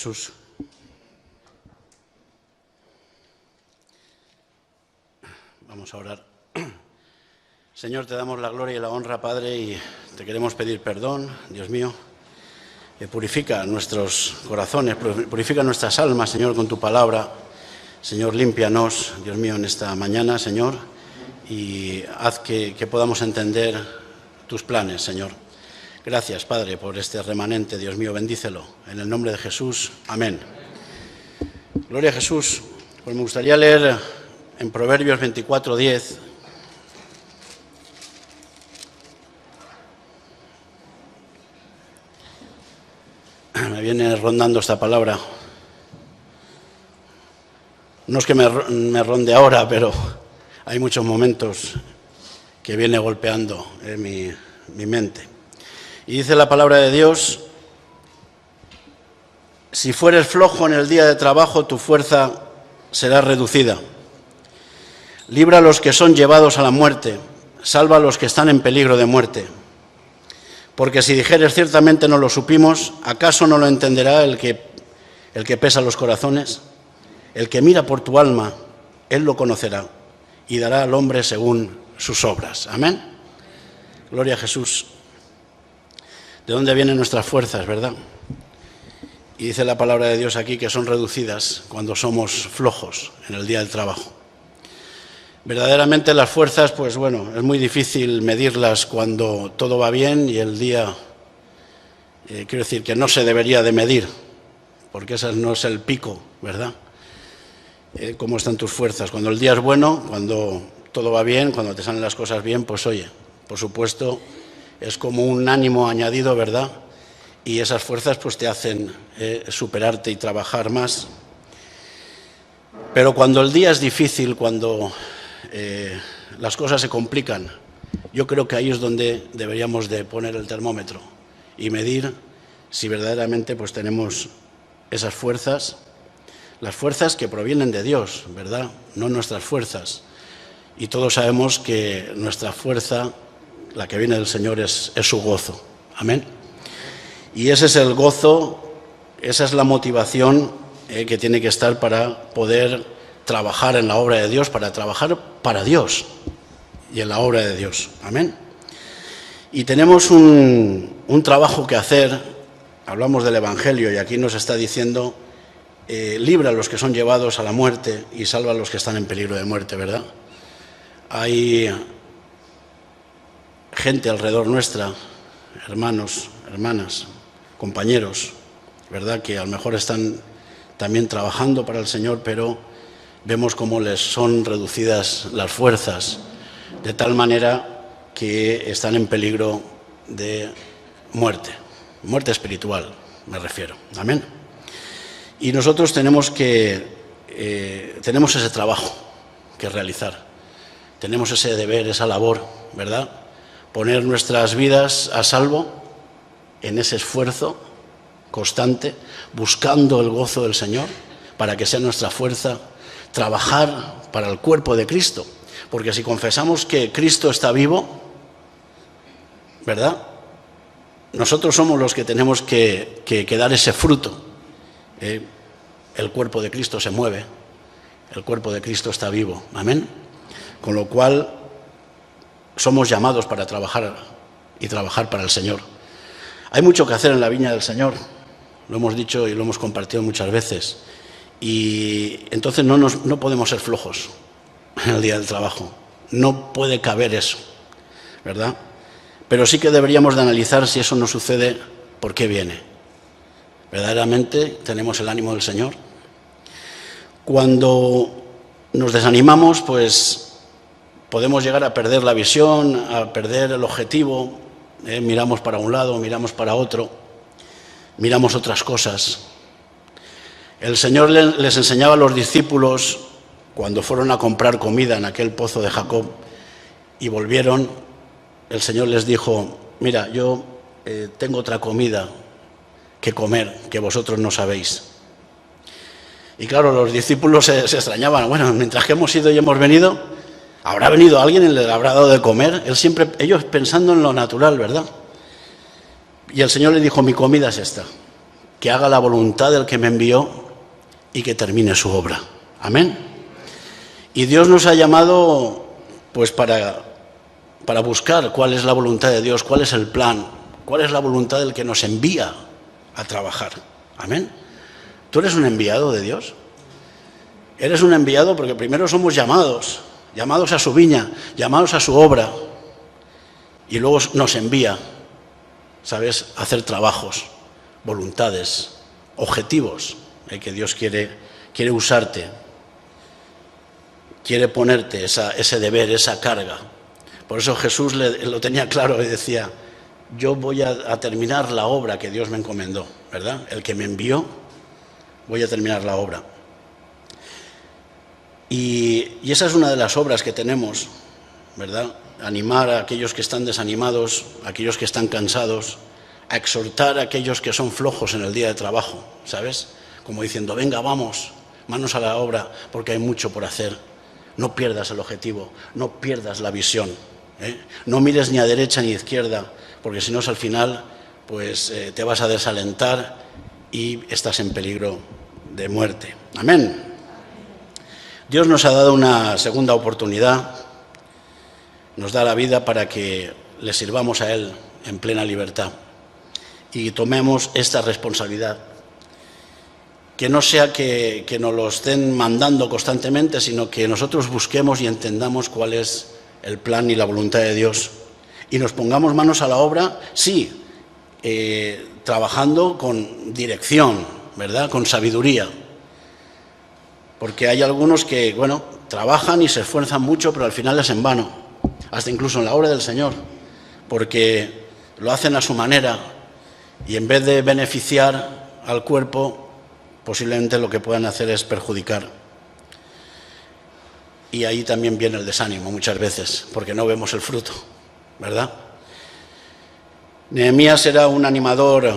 Jesús. Vamos a orar. Señor, te damos la gloria y la honra, Padre, y te queremos pedir perdón, Dios mío. Purifica nuestros corazones, purifica nuestras almas, Señor, con tu palabra. Señor, límpianos, Dios mío, en esta mañana, Señor, y haz que podamos entender tus planes, Señor. Gracias, Padre, por este remanente, Dios mío, bendícelo. En el nombre de Jesús, amén. Gloria a Jesús. Pues me gustaría leer en Proverbios 24:10. Me viene rondando esta palabra. No es que me ronde ahora, pero hay muchos momentos que viene golpeando mi mente. Y dice la palabra de Dios: si fueres flojo en el día de trabajo, tu fuerza será reducida. Libra a los que son llevados a la muerte, salva a los que están en peligro de muerte. Porque si dijeres ciertamente no lo supimos, ¿acaso no lo entenderá el que pesa los corazones? El que mira por tu alma, él lo conocerá y dará al hombre según sus obras. Amén. Gloria a Jesús. ¿De dónde vienen nuestras fuerzas, verdad? Y dice la palabra de Dios aquí que son reducidas cuando somos flojos en el día del trabajo. Verdaderamente las fuerzas, pues bueno, es muy difícil medirlas cuando todo va bien y el día, quiero decir que no se debería de medir, porque ese no es el pico, ¿verdad? ¿Cómo están tus fuerzas? Cuando el día es bueno, cuando todo va bien, cuando te salen las cosas bien, pues oye, por supuesto, es como un ánimo añadido, ¿verdad? Y esas fuerzas pues te hacen superarte y trabajar más. Pero cuando el día es difícil, cuando las cosas se complican, yo creo que ahí es donde deberíamos de poner el termómetro y medir si verdaderamente pues tenemos esas fuerzas, las fuerzas que provienen de Dios, ¿verdad? No nuestras fuerzas. Y todos sabemos que nuestra fuerza, la que viene del Señor, es su gozo. Amén. Y ese es el gozo, esa es la motivación que tiene que estar para poder trabajar en la obra de Dios, para trabajar para Dios y en la obra de Dios. Amén. Y tenemos un trabajo que hacer. Hablamos del Evangelio y aquí nos está diciendo: libra a los que son llevados a la muerte y salva a los que están en peligro de muerte, ¿verdad? Hay gente alrededor nuestra, hermanos, hermanas, compañeros, ¿verdad?, que a lo mejor están también trabajando para el Señor, pero vemos cómo les son reducidas las fuerzas, de tal manera que están en peligro de muerte espiritual, me refiero. Amén. Y nosotros tenemos ese trabajo que realizar, tenemos ese deber, esa labor, ¿verdad?, poner nuestras vidas a salvo en ese esfuerzo constante, buscando el gozo del Señor, para que sea nuestra fuerza, trabajar para el cuerpo de Cristo. Porque si confesamos que Cristo está vivo, ¿verdad?, nosotros somos los que tenemos que dar ese fruto. El cuerpo de Cristo se mueve, el cuerpo de Cristo está vivo. Amén. Con lo cual somos llamados para trabajar y trabajar para el Señor. Hay mucho que hacer en la viña del Señor, lo hemos dicho y lo hemos compartido muchas veces, y entonces no podemos ser flojos en el día del trabajo, no puede caber eso, ¿verdad? Pero sí que deberíamos de analizar si eso no sucede, ¿por qué viene? ¿Verdaderamente tenemos el ánimo del Señor? Cuando nos desanimamos, pues podemos llegar a perder la visión, a perder el objetivo. Miramos para un lado, miramos para otro, miramos otras cosas. El Señor les enseñaba a los discípulos cuando fueron a comprar comida en aquel pozo de Jacob y volvieron. El Señor les dijo: mira, yo tengo otra comida que comer que vosotros no sabéis. Y claro, los discípulos se extrañaban. Bueno, mientras que hemos ido y hemos venido, ¿habrá venido alguien y le habrá dado de comer? Ellos pensando en lo natural, ¿verdad? Y el Señor le dijo: mi comida es esta. que haga la voluntad del que me envió y que termine su obra. Amén. Y Dios nos ha llamado pues para buscar cuál es la voluntad de Dios, cuál es el plan, cuál es la voluntad del que nos envía a trabajar. Amén. ¿Tú eres un enviado de Dios? Eres un enviado porque primero somos llamados a su viña, llamados a su obra, y luego nos envía, ¿sabes?, a hacer trabajos, voluntades, objetivos, que Dios quiere usarte, quiere ponerte ese deber, esa carga. Por eso Jesús lo tenía claro y decía, yo voy a terminar la obra que Dios me encomendó, ¿verdad? El que me envió, voy a terminar la obra. Y esa es una de las obras que tenemos, ¿verdad? Animar a aquellos que están desanimados, a aquellos que están cansados, a exhortar a aquellos que son flojos en el día de trabajo, ¿sabes? Como diciendo, venga, vamos, manos a la obra, porque hay mucho por hacer. No pierdas el objetivo, no pierdas la visión, ¿eh? No mires ni a derecha ni a izquierda, porque si no, al final pues, te vas a desalentar y estás en peligro de muerte. Amén. Dios nos ha dado una segunda oportunidad, nos da la vida para que le sirvamos a Él en plena libertad y tomemos esta responsabilidad. Que no sea que nos lo estén mandando constantemente, sino que nosotros busquemos y entendamos cuál es el plan y la voluntad de Dios. Y nos pongamos manos a la obra, sí, trabajando con dirección, ¿verdad?, con sabiduría. Porque hay algunos que, bueno, trabajan y se esfuerzan mucho, pero al final es en vano, hasta incluso en la obra del Señor, porque lo hacen a su manera y en vez de beneficiar al cuerpo, posiblemente lo que puedan hacer es perjudicar. Y ahí también viene el desánimo muchas veces, porque no vemos el fruto, ¿verdad? Nehemías era un animador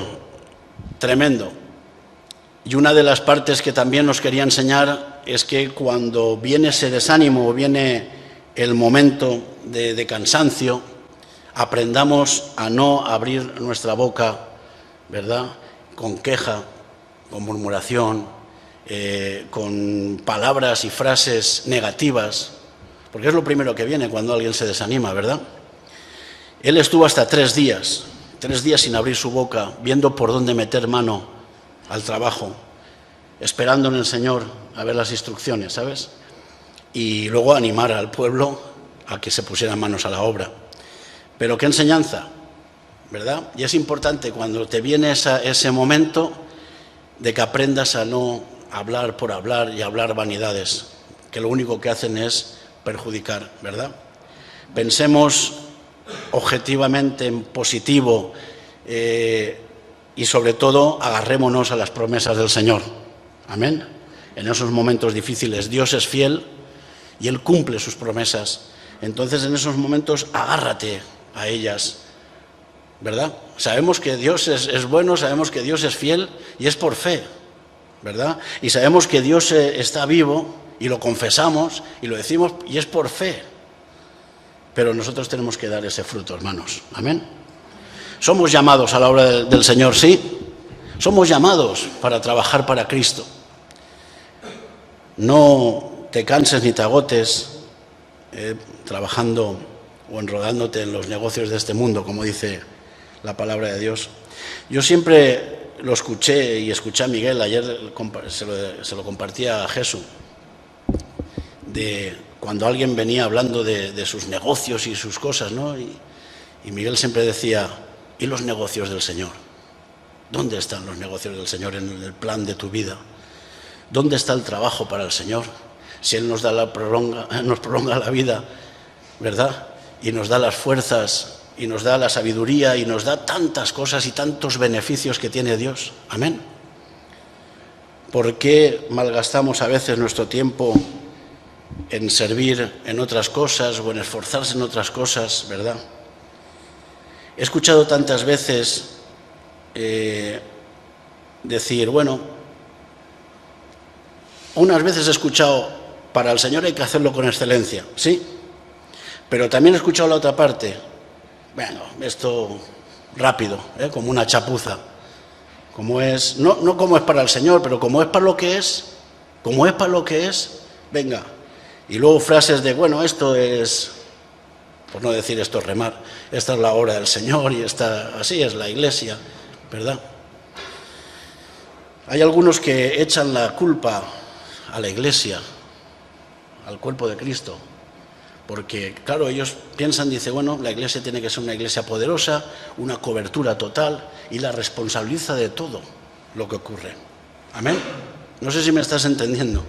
tremendo. Y una de las partes que también nos quería enseñar es que cuando viene ese desánimo, viene el momento de cansancio, aprendamos a no abrir nuestra boca, ¿verdad?, con queja, con murmuración, con palabras y frases negativas, porque es lo primero que viene cuando alguien se desanima, ¿verdad? Él estuvo hasta 3 días sin abrir su boca, viendo por dónde meter mano al trabajo, esperando en el Señor a ver las instrucciones, ¿sabes? Y luego animar al pueblo a que se pusieran manos a la obra. Pero qué enseñanza, ¿verdad? Y es importante cuando te viene ese momento de que aprendas a no hablar por hablar y hablar vanidades, que lo único que hacen es perjudicar, ¿verdad? Pensemos objetivamente en positivo y sobre todo agarrémonos a las promesas del Señor. Amén. En esos momentos difíciles Dios es fiel y Él cumple sus promesas. Entonces en esos momentos agárrate a ellas, ¿verdad? Sabemos que Dios es bueno, sabemos que Dios es fiel y es por fe, ¿verdad? Y sabemos que Dios está vivo y lo confesamos y lo decimos y es por fe. Pero nosotros tenemos que dar ese fruto, hermanos. Amén. Somos llamados a la obra del Señor, sí. Somos llamados para trabajar para Cristo. No te canses ni te agotes trabajando o enrodándote en los negocios de este mundo, como dice la palabra de Dios. Yo siempre lo escuché y escuché a Miguel, ayer se lo compartía a Jesús, de cuando alguien venía hablando de sus negocios y sus cosas, ¿no? Y Miguel siempre decía, ¿y los negocios del Señor? ¿Dónde están los negocios del Señor en el plan de tu vida? ¿Dónde está el trabajo para el Señor? Si Él nos prolonga la vida, ¿verdad? Y nos da las fuerzas, y nos da la sabiduría, y nos da tantas cosas y tantos beneficios que tiene Dios. Amén. ¿Por qué malgastamos a veces nuestro tiempo en servir en otras cosas o en esforzarse en otras cosas, ¿verdad? He escuchado tantas veces decir, bueno, unas veces he escuchado, para el Señor hay que hacerlo con excelencia, sí, pero también he escuchado la otra parte, bueno, esto rápido, como una chapuza, como es, no como es para el Señor, pero como es para lo que es, venga. Y luego frases de, bueno, esto es, por no decir esto es remar, esta es la obra del Señor y así es la Iglesia, ¿verdad? Hay algunos que echan la culpa a la Iglesia, al cuerpo de Cristo, porque, claro, ellos piensan, dice, bueno, la Iglesia tiene que ser una Iglesia poderosa, una cobertura total, y la responsabiliza de todo lo que ocurre. ¿Amén? No sé si me estás entendiendo.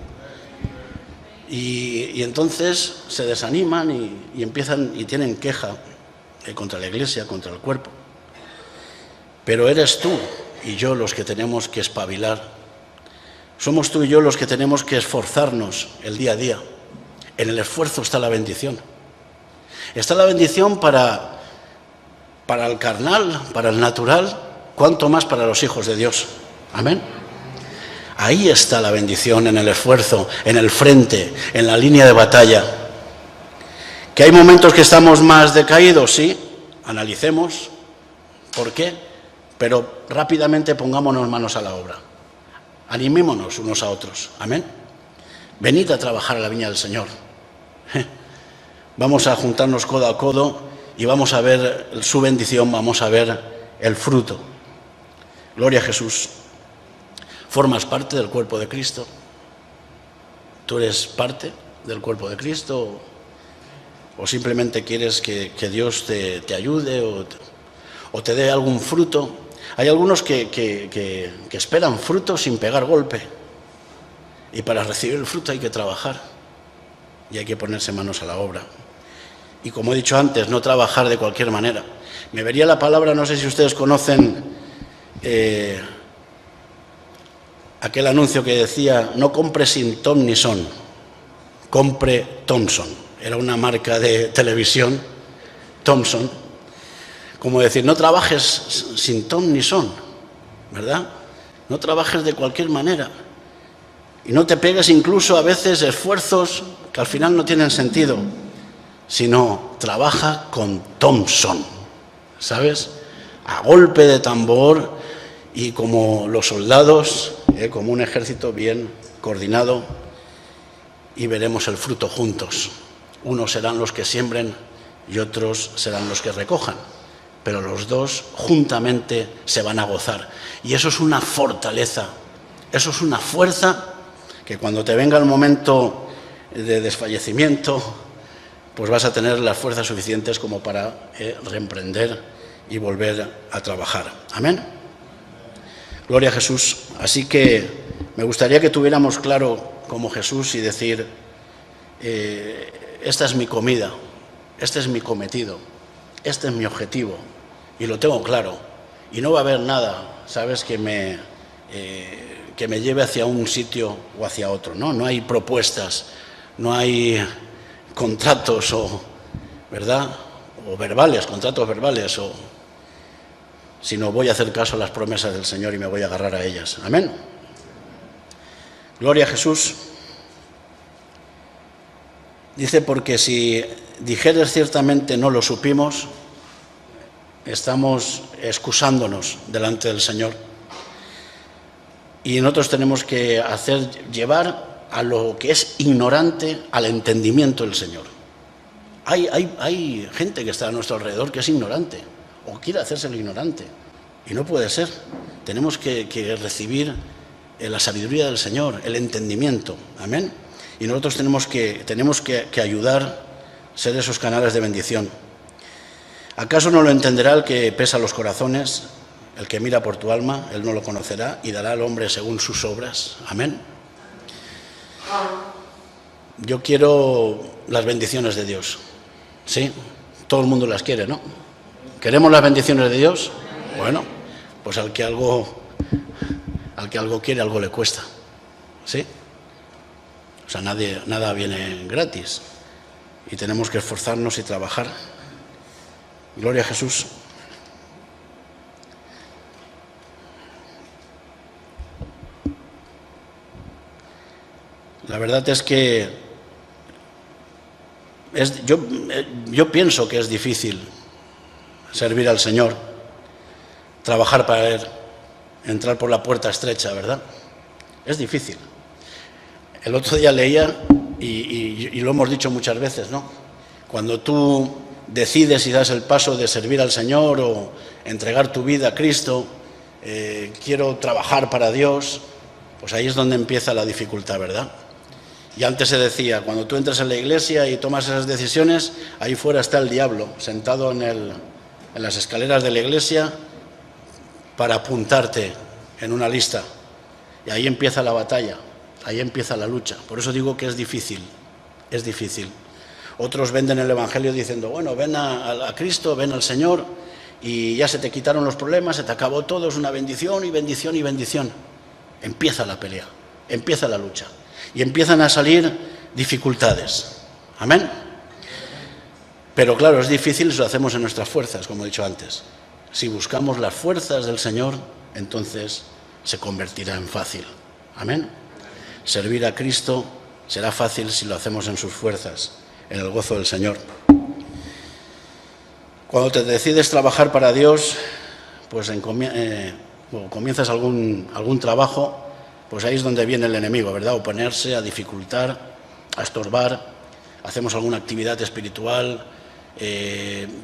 Y entonces se desaniman y empiezan y tienen queja contra la Iglesia, contra el cuerpo. Pero eres tú y yo los que tenemos que espabilar. Somos tú y yo los que tenemos que esforzarnos el día a día. En el esfuerzo está la bendición. Está la bendición para el carnal, para el natural, cuanto más para los hijos de Dios. Amén. Ahí está la bendición, en el esfuerzo, en el frente, en la línea de batalla. ¿Que hay momentos que estamos más decaídos? Sí, analicemos por qué, pero rápidamente pongámonos manos a la obra. Animémonos unos a otros. Amén. Venid a trabajar a la viña del Señor. Vamos a juntarnos codo a codo y vamos a ver su bendición, vamos a ver el fruto. Gloria a Jesús. ¿Formas parte del cuerpo de Cristo? ¿Tú eres parte del cuerpo de Cristo? ¿O simplemente quieres que Dios te ayude o te dé algún fruto? Hay algunos que esperan fruto sin pegar golpe. Y para recibir el fruto hay que trabajar. Y hay que ponerse manos a la obra. Y como he dicho antes, no trabajar de cualquier manera. Me vería la palabra, no sé si ustedes conocen aquel anuncio que decía, no compre sin ton ni son, compre Thompson. Era una marca de televisión, Thompson. Como decir, no trabajes sin ton ni son, ¿verdad? No trabajes de cualquier manera. Y no te pegues incluso a veces esfuerzos que al final no tienen sentido, sino trabaja con Thompson, ¿sabes? A golpe de tambor y como los soldados, como un ejército bien coordinado, y veremos el fruto juntos. Unos serán los que siembren y otros serán los que recojan, pero los dos juntamente se van a gozar. Y eso es una fortaleza, eso es una fuerza que cuando te venga el momento de desfallecimiento, pues vas a tener las fuerzas suficientes como para reemprender y volver a trabajar. Amén. Gloria a Jesús. Así que me gustaría que tuviéramos claro como Jesús y decir, esta es mi comida, este es mi cometido, este es mi objetivo y lo tengo claro. Y no va a haber nada, ¿sabes?, que me lleve hacia un sitio o hacia otro, ¿no? No hay propuestas, no hay contratos ¿verdad?, o verbales, contratos verbales, sino voy a hacer caso a las promesas del Señor y me voy a agarrar a ellas. Amén. Gloria a Jesús. Dice, porque si dijeres ciertamente no lo supimos, estamos excusándonos delante del Señor. Y nosotros tenemos que llevar a lo que es ignorante al entendimiento del Señor. Hay gente que está a nuestro alrededor que es ignorante o quiere hacerse el ignorante y no puede ser. Tenemos que recibir la sabiduría del Señor, el entendimiento. Amén. Y nosotros tenemos que ayudar, ser esos canales de bendición. ¿Acaso no lo entenderá el que pesa los corazones? El que mira por tu alma, él no lo conocerá y dará al hombre según sus obras. Amén. Yo quiero las bendiciones de Dios. ¿Sí? Todo el mundo las quiere, ¿no? ¿Queremos las bendiciones de Dios? Bueno, pues al que algo quiere, algo le cuesta. ¿Sí? O sea, nada viene gratis. Y tenemos que esforzarnos y trabajar. Gloria a Jesús. La verdad es que yo pienso que es difícil servir al Señor, trabajar para Él, entrar por la puerta estrecha, ¿verdad? Es difícil. El otro día leía, y lo hemos dicho muchas veces, ¿no? Cuando tú decides y das el paso de servir al Señor o entregar tu vida a Cristo, quiero trabajar para Dios, pues ahí es donde empieza la dificultad, ¿verdad? Y antes se decía, cuando tú entras en la iglesia y tomas esas decisiones, ahí fuera está el diablo, sentado en las escaleras de la iglesia para apuntarte en una lista. Y ahí empieza la batalla, ahí empieza la lucha. Por eso digo que es difícil, es difícil. Otros venden el Evangelio diciendo, bueno, ven a Cristo, ven al Señor y ya se te quitaron los problemas, se te acabó todo, es una bendición y bendición y bendición. Empieza la pelea, empieza la lucha y empiezan a salir dificultades. Amén. Pero claro, es difícil si lo hacemos en nuestras fuerzas, como he dicho antes. Si buscamos las fuerzas del Señor, entonces se convertirá en fácil. Amén. Servir a Cristo será fácil si lo hacemos en sus fuerzas, en el gozo del Señor. Cuando te decides trabajar para Dios, pues comienzas algún trabajo, pues ahí es donde viene el enemigo, ¿verdad? Oponerse, a dificultar, a estorbar. Hacemos alguna actividad espiritual,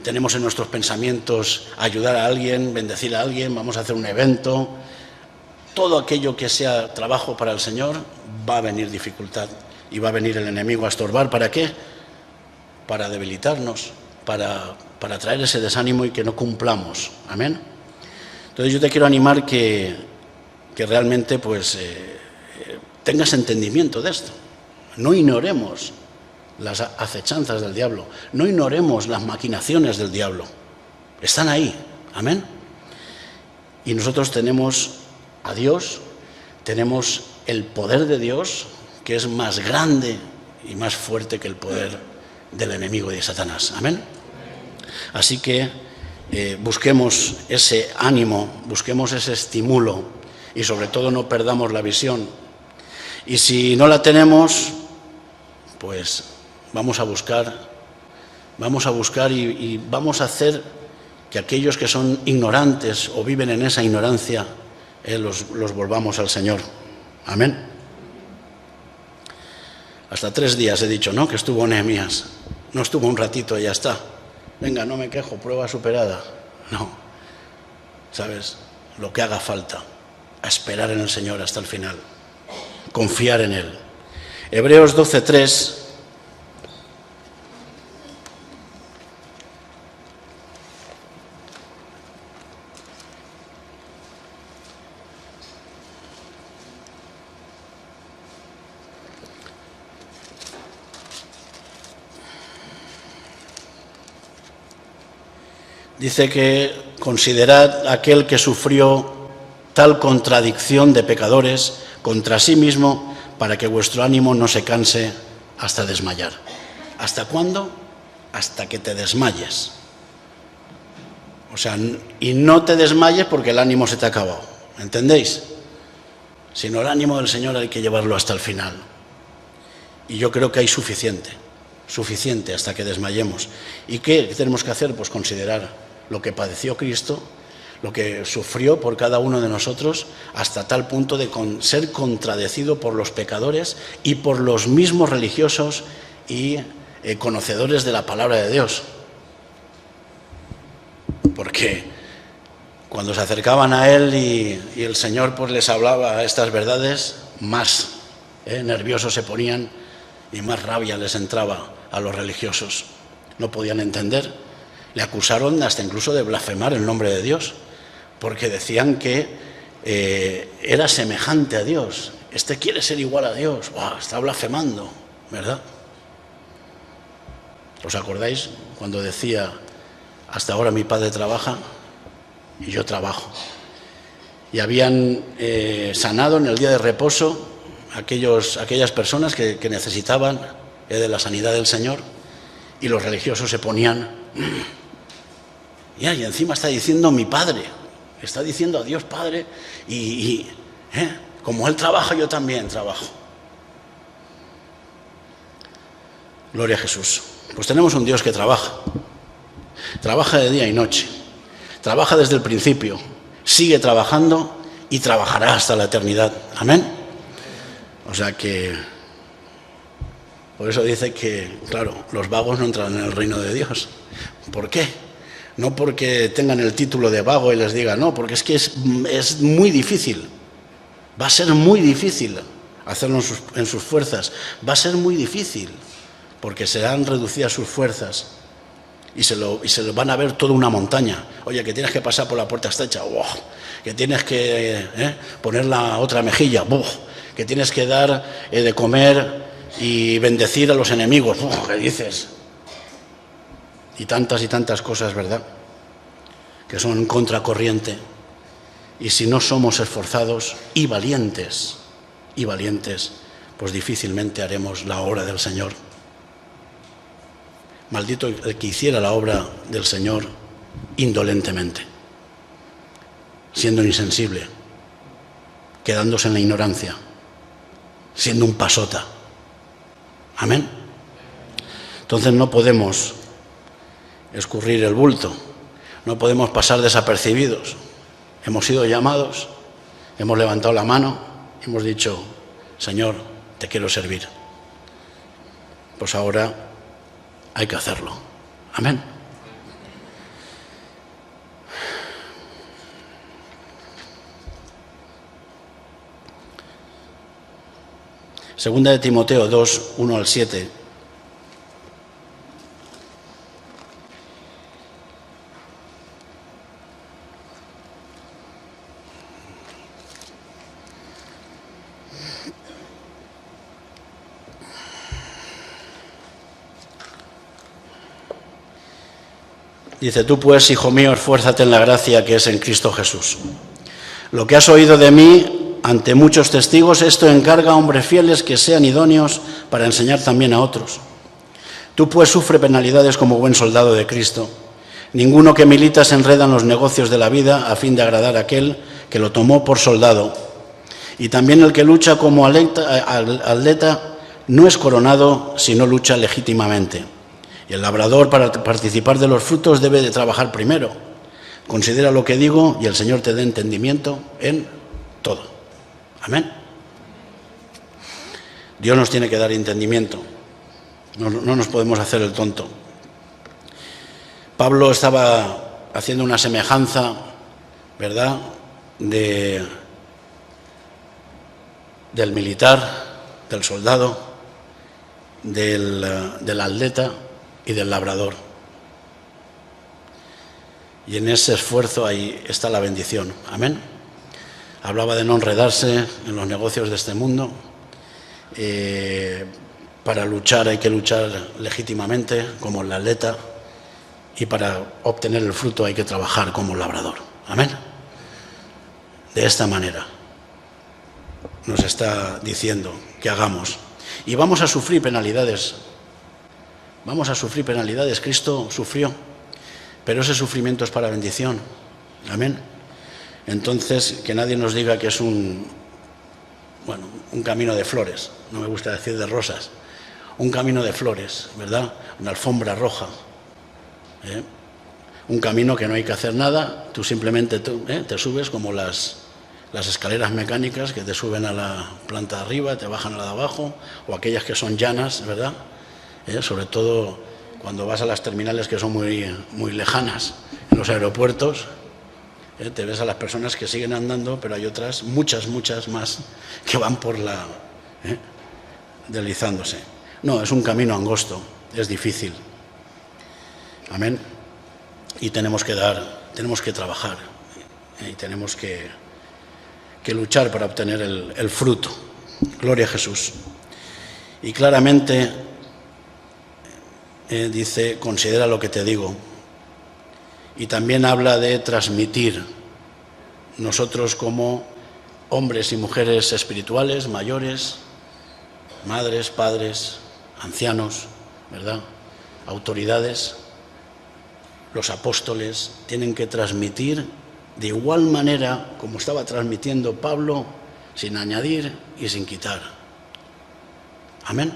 tenemos en nuestros pensamientos ayudar a alguien, bendecir a alguien, vamos a hacer un evento. Todo aquello que sea trabajo para el Señor, va a venir dificultad y va a venir el enemigo a estorbar. ¿Para qué? Para debilitarnos, para traer ese desánimo y que no cumplamos. Amén. Entonces yo te quiero animar que realmente pues tengas entendimiento de esto. No ignoremos las acechanzas del diablo, no ignoremos las maquinaciones del diablo. Están ahí. Amén. Y nosotros tenemos a Dios, tenemos el poder de Dios, que es más grande y más fuerte que el poder del enemigo de Satanás. Amén. Así que busquemos ese ánimo, busquemos ese estímulo y sobre todo no perdamos la visión. Y si no la tenemos, pues vamos a buscar y vamos a hacer que aquellos que son ignorantes o viven en esa ignorancia, los volvamos al Señor. Amén. Hasta 3 días he dicho, ¿no?, que estuvo Nehemías. No estuvo un ratito y ya está. Venga, no me quejo, prueba superada. No. ¿Sabes? Lo que haga falta. A esperar en el Señor hasta el final. Confiar en Él. Hebreos 12:3. Dice que considerad aquel que sufrió tal contradicción de pecadores contra sí mismo para que vuestro ánimo no se canse hasta desmayar. ¿Hasta cuándo? Hasta que te desmayes. O sea, y no te desmayes porque el ánimo se te ha acabado. ¿Entendéis? Sino el ánimo del Señor hay que llevarlo hasta el final. Y yo creo que hay suficiente hasta que desmayemos. ¿Y qué tenemos que hacer? Pues considerar lo que padeció Cristo, lo que sufrió por cada uno de nosotros, hasta tal punto de ser contradecido por los pecadores y por los mismos religiosos y conocedores de la palabra de Dios. Porque cuando se acercaban a Él y el Señor pues les hablaba estas verdades, más nerviosos se ponían y más rabia les entraba a los religiosos. No podían entender. Le acusaron hasta incluso de blasfemar el nombre de Dios, porque decían que era semejante a Dios. Este quiere ser igual a Dios. ¡Wow! Está blasfemando, ¿verdad? ¿Os acordáis cuando decía, hasta ahora mi padre trabaja y yo trabajo? Y habían sanado en el día de reposo aquellas personas que necesitaban de la sanidad del Señor, y los religiosos se ponían... Y encima está diciendo mi Padre, está diciendo a Dios Padre, y como Él trabaja, yo también trabajo. Gloria a Jesús. Pues tenemos un Dios que trabaja de día y noche, trabaja desde el principio, sigue trabajando y trabajará hasta la eternidad. Amén. O sea que, por eso dice que, claro, los vagos no entran en el reino de Dios. ¿Por qué? No porque tengan el título de vago y les diga, no, porque es que es muy difícil. Va a ser muy difícil hacerlo en sus fuerzas. Va a ser muy difícil, porque serán reducidas sus fuerzas y se lo van a ver toda una montaña. Oye, que tienes que pasar por la puerta estrecha, ¡wow! Que tienes que poner la otra mejilla, ¡wow! Que tienes que dar de comer y bendecir a los enemigos, ¡wow! ¿Qué dices? Y tantas cosas, ¿verdad?, que son en contracorriente. Y si no somos esforzados y valientes, pues difícilmente haremos la obra del Señor. Maldito el que hiciera la obra del Señor indolentemente, siendo insensible, quedándose en la ignorancia, siendo un pasota. Amén. Entonces no podemos escurrir el bulto, no podemos pasar desapercibidos. Hemos sido llamados, hemos levantado la mano, hemos dicho, Señor, te quiero servir. Pues ahora hay que hacerlo. Amén. Segunda de Timoteo 2, 1 al 7. Dice, tú pues, hijo mío, esfuérzate en la gracia que es en Cristo Jesús. Lo que has oído de mí ante muchos testigos, esto encarga a hombres fieles que sean idóneos para enseñar también a otros. Tú pues sufre penalidades como buen soldado de Cristo. Ninguno que milita se enreda en los negocios de la vida a fin de agradar a aquel que lo tomó por soldado. Y también el que lucha como atleta no es coronado si no lucha legítimamente. Y el labrador, para participar de los frutos, debe de trabajar primero. Considera lo que digo y el Señor te dé entendimiento en todo. Amén. Dios nos tiene que dar entendimiento. No nos podemos hacer el tonto. Pablo estaba haciendo una semejanza, ¿verdad?, del militar, del soldado, del atleta y del labrador. Y en ese esfuerzo ahí está la bendición. Amén. Hablaba de no enredarse en los negocios de este mundo. Para luchar hay que luchar legítimamente como el atleta, y para obtener el fruto hay que trabajar como el labrador. Amén. De esta manera nos está diciendo que hagamos. Y vamos a sufrir penalidades. Vamos a sufrir penalidades. Cristo sufrió, pero ese sufrimiento es para bendición. Amén. Entonces, que nadie nos diga que es un camino de flores. No me gusta decir de rosas. Un camino de flores, ¿verdad? Una alfombra roja. Un camino que no hay que hacer nada. Tú simplemente te subes como las escaleras mecánicas que te suben a la planta de arriba, te bajan a la de abajo, o aquellas que son llanas, ¿verdad? Sobre todo cuando vas a las terminales que son muy lejanas, en los aeropuertos, te ves a las personas que siguen andando, pero hay otras, muchas más, que van por deslizándose. No, es un camino angosto, es difícil. Amén. Y tenemos que trabajar, y tenemos que luchar para obtener el fruto. Gloria a Jesús. Y claramente dice, considera lo que te digo. Y también habla de transmitir. Nosotros como hombres y mujeres espirituales, mayores, madres, padres, ancianos, ¿verdad?, autoridades, los apóstoles, tienen que transmitir de igual manera como estaba transmitiendo Pablo, sin añadir y sin quitar. Amén.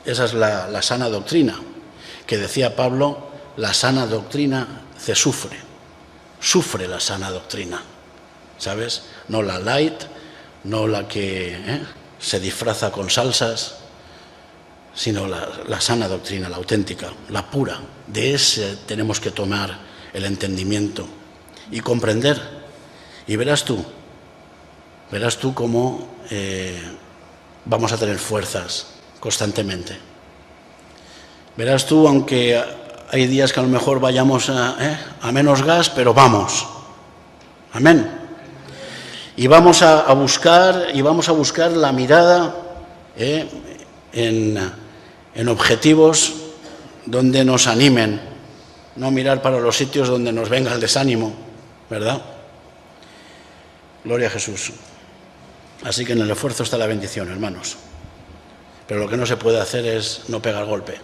Esa es la sana doctrina, que decía Pablo, la sana doctrina se sufre. sufre la sana doctrina, ¿sabes? No la light, no la que se disfraza con salsas, sino la sana doctrina, la auténtica, la pura. De ese tenemos que tomar el entendimiento y comprender. Y verás tú cómo vamos a tener fuerzas constantemente. Verás tú, aunque hay días que a lo mejor vayamos a menos gas, pero vamos. Amén. Y vamos a buscar la mirada en objetivos donde nos animen, no mirar para los sitios donde nos venga el desánimo, ¿verdad? Gloria a Jesús. Así que en el esfuerzo está la bendición, hermanos. Pero lo que no se puede hacer es no pegar golpe.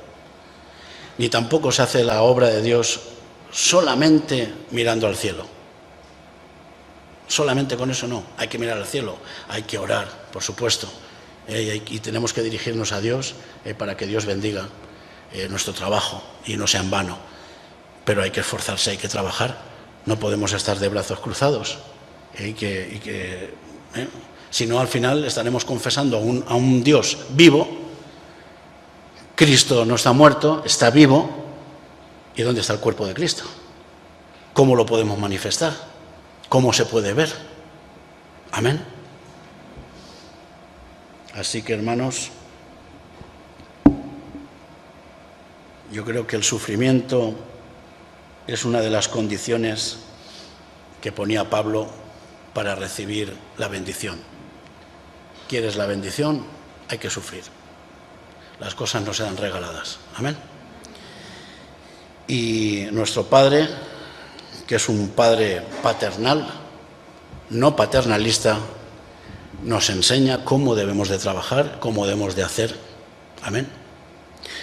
Ni tampoco se hace la obra de Dios solamente mirando al cielo. Solamente con eso no, hay que mirar al cielo, hay que orar, por supuesto, y tenemos que dirigirnos a Dios para que Dios bendiga nuestro trabajo y no sea en vano. Pero hay que esforzarse, hay que trabajar, no podemos estar de brazos cruzados. Si no, al final estaremos confesando a un Dios vivo. Cristo no está muerto, está vivo. ¿Y dónde está el cuerpo de Cristo? ¿Cómo lo podemos manifestar? ¿Cómo se puede ver? Amén. Así que, hermanos, yo creo que el sufrimiento es una de las condiciones que ponía Pablo para recibir la bendición. ¿Quieres la bendición? Hay que sufrir. Las cosas no serán regaladas. Amén. Y nuestro Padre, que es un Padre paternal, no paternalista, nos enseña cómo debemos de trabajar, cómo debemos de hacer. Amén.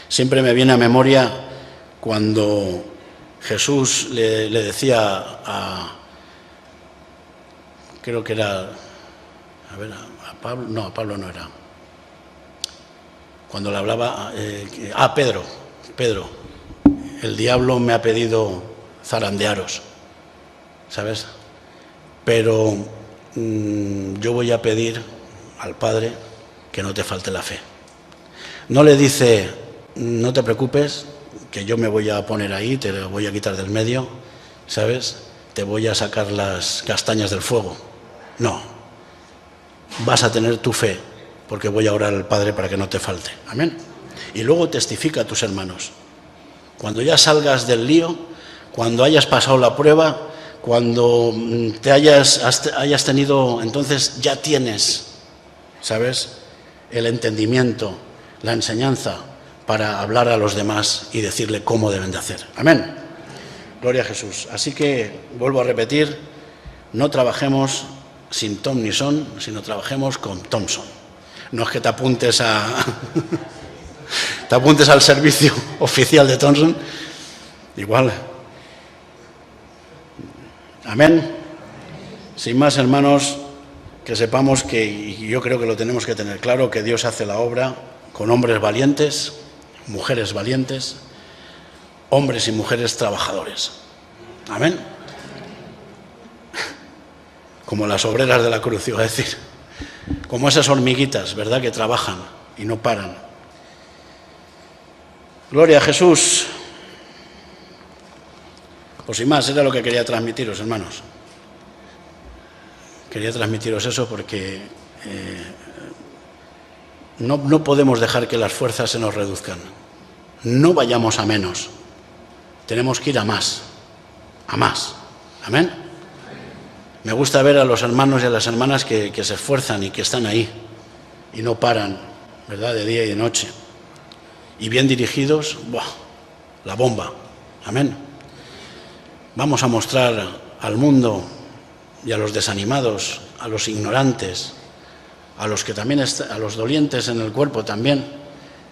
Siempre me viene a memoria cuando Jesús le decía a creo que era, a Pablo, no, a Pablo no era. Cuando le hablaba, Pedro, el diablo me ha pedido zarandearos, ¿sabes? Pero yo voy a pedir al Padre que no te falte la fe. No le dice, no te preocupes, que yo me voy a poner ahí, te lo voy a quitar del medio, ¿sabes? Te voy a sacar las castañas del fuego. No, vas a tener tu fe, porque voy a orar al Padre para que no te falte. Amén. Y luego testifica a tus hermanos. Cuando ya salgas del lío, cuando hayas pasado la prueba, cuando te hayas tenido, entonces ya tienes, ¿sabes?, el entendimiento, la enseñanza para hablar a los demás y decirle cómo deben de hacer. Amén. Gloria a Jesús. Así que, vuelvo a repetir, no trabajemos sin Tom ni Son, sino trabajemos con Thompson. No es que te apuntes al servicio oficial de Thompson. Igual. Amén. Sin más, hermanos, que sepamos que, y yo creo que lo tenemos que tener claro, que Dios hace la obra con hombres valientes, mujeres valientes, hombres y mujeres trabajadores. Amén. Como las obreras de la cruz, iba a decir. Como esas hormiguitas, ¿verdad?, que trabajan y no paran. Gloria a Jesús. Pues sin más, era lo que quería transmitiros, hermanos. Quería transmitiros eso porque no podemos dejar que las fuerzas se nos reduzcan. No vayamos a menos. Tenemos que ir a más. A más. Amén. Me gusta ver a los hermanos y a las hermanas que se esfuerzan y que están ahí y no paran, ¿verdad?, de día y de noche. Y bien dirigidos, ¡buah!, la bomba. Amén. Vamos a mostrar al mundo y a los desanimados, a los ignorantes, a los que también a los dolientes en el cuerpo también,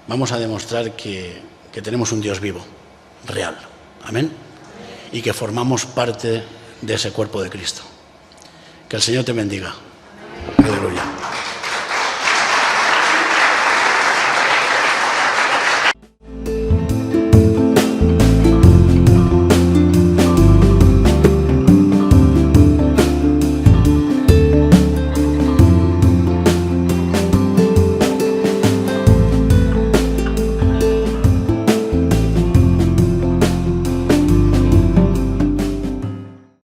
vamos a demostrar que tenemos un Dios vivo, real. Amén. Y que formamos parte de ese cuerpo de Cristo. Que el Señor te bendiga. Aleluya.